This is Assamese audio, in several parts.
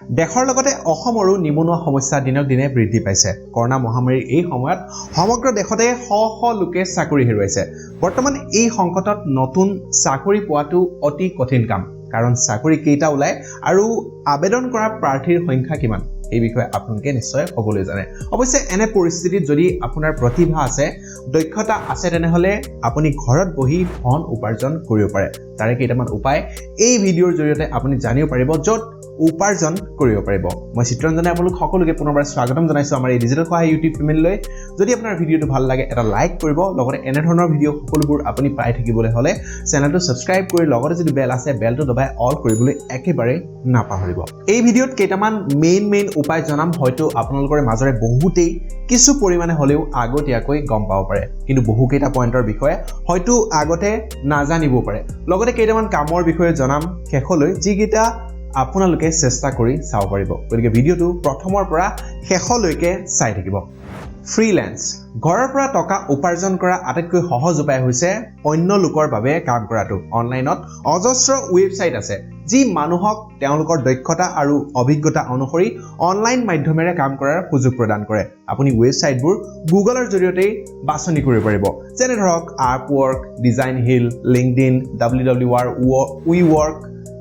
দেশৰ লগতে অসমৰো নিবনুৱা সমস্যা দিনক দিনে বৃদ্ধি পাইছে কৰোনা মহামাৰীৰ এই সময়ত সমগ্ৰ দেশতে শ লোকে চাকৰি হেৰুৱাইছে বৰ্তমান এই সংকটত নতুন চাকৰি পোৱাটো অতি কঠিন কাম কাৰণ চাকৰি কেইটা ওলাই আৰু আবেদন কৰা প্ৰাৰ্থীৰ সংখ্যা কিমান এই বিষয়ে আপোনালোকে নিশ্চয় সকলোৱে জানে অৱশ্যে এনে পৰিস্থিতিত যদি আপোনাৰ প্ৰতিভা আছে দক্ষতা আছে তেনেহলে আপুনি ঘৰত বহি ধন উপাৰ্জন কৰিব পাৰে তাৰে কেইটামান উপায় এই ভিডিঅ'ৰ জৰিয়তে আপুনি জানিব পাৰিব য'ত উপাৰ্জন কৰিব পাৰিব মই চিত্ৰঞ্জনে আপোনালোক সকলোকে পুনৰবাৰ স্বাগতম জনাইছো আমাৰ এই ডিজিটেল সহায় ইউটিউব ফেমিলিলৈ যদি আপোনাৰ ভিডিঅ'টো ভাল লাগে এটা লাইক কৰিব লগতে এনে ধৰণৰ ভিডিঅ' সকলোবোৰ আপুনি পাই থাকিবলৈ হলে চেনেলটো সাবস্ক্ৰাইব কৰি লগতে যদি বেল আছে বেলটো দবাই অল কৰিবলৈ একেবাৰে নাপাহৰিব এই ভিডিঅ'ত কেইটামান মেইন উপায় জনাম হয়তো আপোনালোকৰ মাজৰে বহুতেই কিছু পৰিমাণে হলেও আগতীয়াকৈ গম পাব পাৰে কিন্তু বহু কেইটা পইণ্টৰ বিষয়ে হয়তো আগতে নাজানিব পাৰে লগতে কেইটামান কামৰ বিষয়ে জনাম শেষলৈ যিকেইটা আপোনালোকে চেষ্টা কৰি চাব পাৰিব গতিকে ভিডিঅ'টো প্ৰথমৰ পৰা শেষলৈকে চাই থাকিব ফ্ৰিল্যান্স ঘৰৰ পৰা টকা উপাৰ্জন কৰা আটাইতকৈ সহজ উপায় হৈছে অন্য লোকৰ বাবে কাম কৰাটো অনলাইনত অজস্ৰ ৱেবছাইট আছে যি মানুহক তেওঁলোকৰ দক্ষতা আৰু অভিজ্ঞতা অনুসৰি অনলাইন মাধ্যমেৰে কাম কৰাৰ সুযোগ প্ৰদান কৰে আপুনি ৱেবছাইটবোৰ গুগলৰ জৰিয়তে বাছনি কৰিব পাৰিব যেনে ধৰক Upwork designhill LinkedIn WWR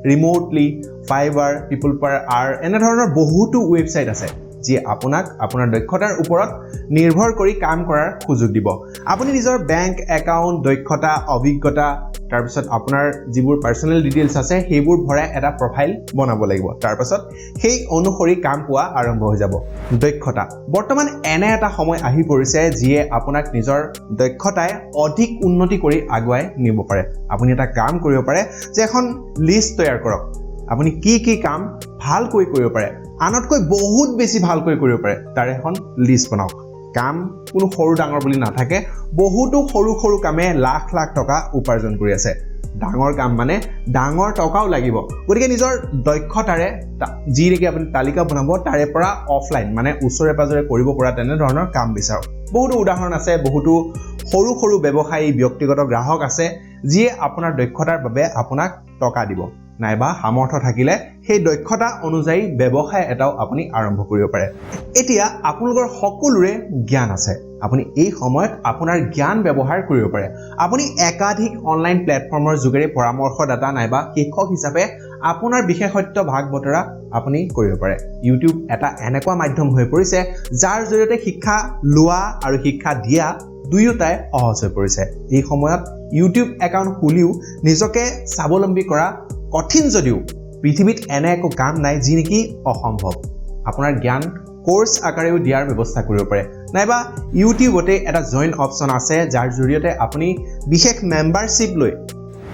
remotely Fiverr people per hour এনে ধৰণৰ বহুতো ৱেবছাইট আছে যি আপোনাক আপোনাৰ দক্ষতাৰ ওপৰত নিৰ্ভৰ কৰি কাম কৰাৰ সুযোগ দিব আপুনি নিজৰ বেংক একাউণ্ট দক্ষতা অভিজ্ঞতা তাৰ পিছত আপোনাৰ যিবোৰ পাৰ্সোনেল ডিটেইলছ আছে সেইবোৰ ভৰাই এটা প্ৰফাইল বনাব লাগিব তাৰ পিছত সেই অনুসৰি কাম পোৱা আৰম্ভ হৈ যাব দক্ষতা বৰ্তমান এনে এটা সময় আহি পৰিছে যিয়ে আপোনাক নিজৰ দক্ষতাই অধিক উন্নতি কৰি আগুৱাই নিব পাৰে আপুনি এটা কাম কৰিব পাৰে যে এখন লিষ্ট তৈয়াৰ কৰক আপুনি কি কাম ভালকৈ কৰিব পাৰে আনতকৈ বহুত বেছি ভালকৈ কৰিব পাৰে তাৰ এখন লিষ্ট বনাওক কাম কোনো সৰু ডাঙৰ বুলি নাথাকে বহুতো সৰু কামে লাখ টকা উপাৰ্জন কৰি আছে ডাঙৰ কাম মানে ডাঙৰ টকাও লাগিব গতিকে নিজৰ দক্ষতাৰে যি নেকি আপুনি তালিকা বনাব তাৰে পৰা অফলাইন মানে ওচৰে পাজৰে কৰিব পৰা তেনে ধৰণৰ কাম বিচাৰক বহুতো উদাহৰণ আছে বহুতো সৰু ব্যৱসায়ী ব্যক্তিগত গ্ৰাহক আছে যিয়ে আপোনাৰ দক্ষতাৰ বাবে আপোনাক টকা দিব নাইবা সামৰ্থ্য থাকিলে সেই দক্ষতা অনুযায়ী ব্যৱসায় এটাও আপুনি আৰম্ভ কৰিব পাৰে এতিয়া আপোনালোকৰ সকলোৰে জ্ঞান আছে আপুনি এই সময়ত আপোনাৰ জ্ঞান ব্যৱহাৰ কৰিব পাৰে আপুনি একাধিক অনলাইন প্লেটফৰ্মৰ যোগেৰে পৰামৰ্শদাতা নাইবা শিক্ষক হিচাপে আপোনাৰ বিশেষত্ব ভাগ বতৰা আপুনি কৰিব পাৰে ইউটিউব এটা এনেকুৱা মাধ্যম হৈ পৰিছে যাৰ জৰিয়তে শিক্ষা লোৱা আৰু শিক্ষা দিয়া দুয়োটাই সহজ হৈ পৰিছে এই সময়ত ইউটিউব একাউণ্ট খুলিও নিজকে স্বাৱলম্বী কৰা কঠিন যদিও পৃথিৱীত এনে একো কাম নাই যি নেকি অসম্ভৱ আপোনাৰ জ্ঞান কোৰ্স আকাৰেও দিয়াৰ ব্যৱস্থা কৰিব পাৰে নাইবা ইউটিউবতে এটা জইন অপচন আছে যাৰ জৰিয়তে আপুনি বিশেষ মেম্বাৰশ্বিপ লৈ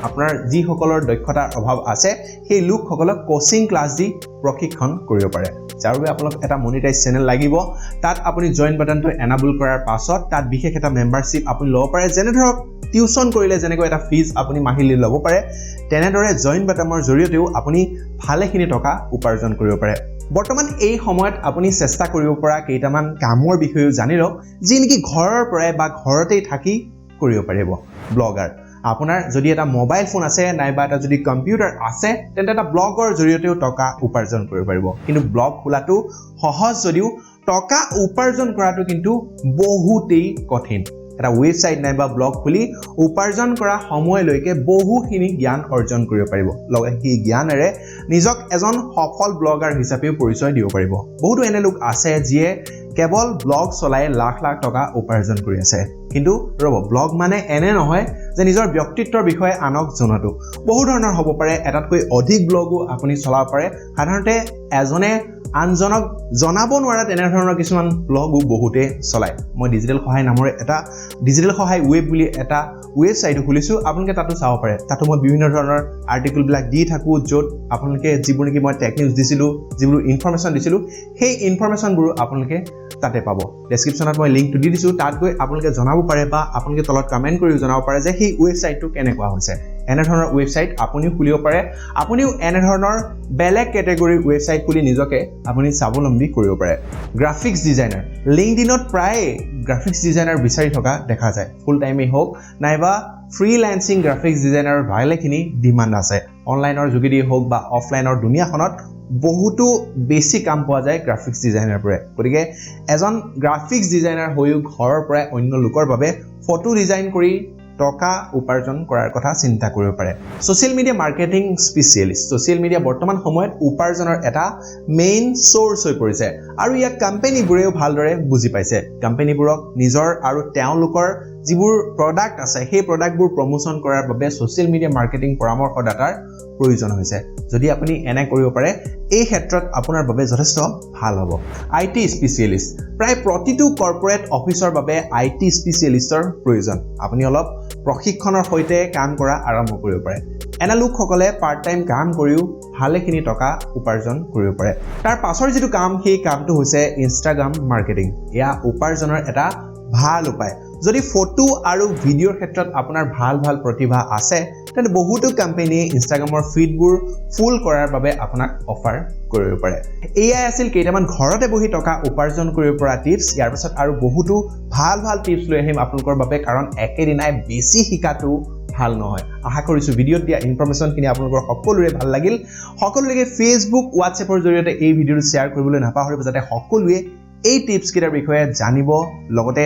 আপোনাৰ যিসকলৰ দক্ষতাৰ অভাৱ আছে সেই লোকসকলক কোচিং ক্লাছ দি প্ৰশিক্ষণ কৰিব পাৰে যাৰ বাবে আপোনাক এটা মনিটাইজ চেনেল লাগিব তাত আপুনি জইন বাটনটো এনাবল কৰাৰ পাছত তাত বিশেষ এটা মেম্বাৰশ্বিপ আপুনি ল'ব পাৰে যেনে ধৰক টিউচন কৰিলে যেনেকৈ এটা ফিজ আপুনি মাহিলি ল'ব পাৰে তেনেদৰে জইন বাটনৰ জৰিয়তেও আপুনি ভালেখিনি টকা উপাৰ্জন কৰিব পাৰে বৰ্তমান এই সময়ত আপুনি চেষ্টা কৰিব পৰা কেইটামান কামৰ বিষয়েও জানি লওক যি নেকি ঘৰৰ পৰাই বা ঘৰতেই থাকি কৰিব পাৰিব ব্লগাৰ আপোনাৰ যদি এটা মোবাইল ফোন আছে নাইবা এটা যদি কম্পিউটাৰ আছে তেন্তে এটা ব্লগৰ জৰিয়তেও টকা উপাৰ্জন কৰিব পাৰিব কিন্তু ব্লগ খোলাটো সহজ যদিও টকা উপাৰ্জন কৰাটো কিন্তু বহুতেই কঠিন এটা ৱেবছাইট নাইবা ব্লগ খুলি উপাৰ্জন কৰা সময়লৈকে বহুখিনি জ্ঞান অৰ্জন কৰিব পাৰিব লগতে সেই জ্ঞানেৰে নিজক এজন সফল ব্লগাৰ হিচাপেও পৰিচয় দিব পাৰিব বহুতো এনে লোক আছে যিয়ে কেৱল ব্লগ চলাই লাখ টকা উপাৰ্জন কৰি আছে কিন্তু ৰব ব্লগ মানে এনে নহয় যে নিজৰ ব্যক্তিত্বৰ বিষয়ে আনক জনাটো বহু ধৰণৰ হ'ব পাৰে এটাতকৈ অধিক ব্লগো আপুনি চলাব পাৰে সাধাৰণতে এজনে আনজনক জনাব নোৱাৰা তেনে ধৰণৰ কিছুমান ব্লগো বহুতে চলায় মই ডিজিটেল সহায় নামৰ এটা ডিজিটেল সহায় ৱেব বুলি এটা ৱেবছাইট খুলিছো আপোনালোকে তাতো চাব পাৰে তাতো মই বিভিন্ন ধৰণৰ আৰ্টিকেল বিলাক দি থাকো য'ত আপোনালোকে যিবোৰ নেকি মই টেক নিউজ দিছিলো যিবোৰ ইনফৰমেশন দিছিলো সেই ইনফৰমেশনবোৰ আপোনালোকে তাতে পাব ডেসক্ৰিপচনত মই লিংকটো দি দিছো তাত গৈ আপোনালোকে জনাব পাৰে বা আপোনালোকে তলত কমেন্ট কৰি জনাব পাৰে যে সেই ৱেবছাইটটো কেনেকুৱা হৈছে এনে ধৰণৰ ৱেবছাইট আপুনিও খুলিব পাৰে আপুনিও এনে ধৰণৰ বেলেগ ক্যাটেগৰীৰ ৱেবছাইট খুলি নিজকে আপুনি স্বাৱলম্বী কৰিব পাৰে গ্ৰাফিক্স ডিজাইনাৰ লিংকডইনত প্ৰায় গ্ৰাফিক্স ডিজাইনাৰ বিচাৰি থকা দেখা যায় ফুল টাইমে হোক নাইবা ফ্ৰিল্যান্সিং গ্ৰাফিক্স ডিজাইনাৰৰ ভালেখিনি ডিমান্ড আছে অনলাইনৰ যোগেদি হোক বা অফলাইনৰ দুনিয়াখনত বহুতো বেছি কাম পোৱা যায় গ্ৰাফিক্স ডিজাইনাৰ পৰে গতিকে এজন গ্ৰাফিক্স ডিজাইনাৰ হৈও ঘৰৰ পৰা অন্য লোকৰ বাবে ফটো ডিজাইন কৰি টকা উপাৰ্জন কৰাৰ কথা চিন্তা কৰিব পাৰে social media marketing specialist social media বৰ্তমান সময়ত উপাৰ্জনৰ এটা মেইন সোৰ্স হৈ পৰিছে আৰু ইয়াক কোম্পানীবোৰেও ভালদৰে বুজি পাইছে কোম্পানীবোৰক নিজৰ আৰু তেওঁলোকৰ যিবোৰ প্ৰডাক্ট আছে সেই প্ৰডাক্টবোৰ প্ৰমোচন কৰাৰ বাবে সোশ্যাল মিডিয়া মাৰ্কেটিং পৰামৰ্শদাতাৰ প্ৰয়োজন হৈছে যদি আপুনি এনে কৰিব পাৰে এই ক্ষেত্ৰত আপোনাৰ বাবে যথেষ্ট ভাল হ'ব আইটি স্পেশালিস্ট প্ৰায় প্ৰতিটো কৰ্পোৰেট অফিচৰ বাবে আইটি স্পেশালিষ্টৰ প্ৰয়োজন আপুনি অলপ প্ৰশিক্ষণৰ সৈতে কাম কৰা আৰম্ভ কৰিব পাৰে এনে লোকসকলে পাৰ্ট টাইম কাম কৰিও ভালেখিনি টকা উপাৰ্জন কৰিব পাৰে তাৰ পাছৰ যেটো কাম সেই কামটো হৈছে ইনষ্টাগ্ৰাম মাৰ্কেটিং এয়া উপাৰ্জনৰ এটা ভাল উপায় যদি ফটো আৰু ভিডিওৰ ক্ষেত্ৰত আপোনাৰ ভাল প্ৰতিভা আছে তেনে বহুতো কোম্পানীয়ে ইনষ্টাগ্ৰামৰ ফিডবোৰ ফুল কৰাৰ বাবে আপোনাক অফাৰ কৰিব পাৰে এয়াই আছিল কেইটামান ঘৰতে বহি টকা উপাৰ্জন কৰিব পৰা টিপছ ইয়াৰ পাছত আৰু বহুতো ভাল টিপছ লৈ আহিম আপোনালোকৰ বাবে কাৰণ একেদিনাই বেছি শিকাটো ভাল নহয় আশা কৰিছো ভিডিওত দিয়া ইনফৰমেশনখিনি আপোনালোকৰ সকলোৰে ভাল লাগিল সকলোলৈকে ফেসবুক হোৱাটছএপৰ জৰিয়তে এই ভিডিওটো শ্বেয়াৰ কৰিবলৈ নাপাহৰিব যাতে সকলোৱে এই টিপছ কেইটাৰ বিষয়ে জানিব লগতে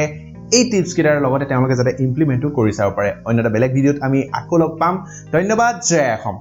এই টিপছ কেইটাৰ লগতে তেওঁলোকে যাতে ইমপ্লিমেন্টও কৰি চাব পাৰে অন্য এটা বেলেগ ভিডিওত আমি আকৌ লগ পাম ধন্যবাদ জয় অসম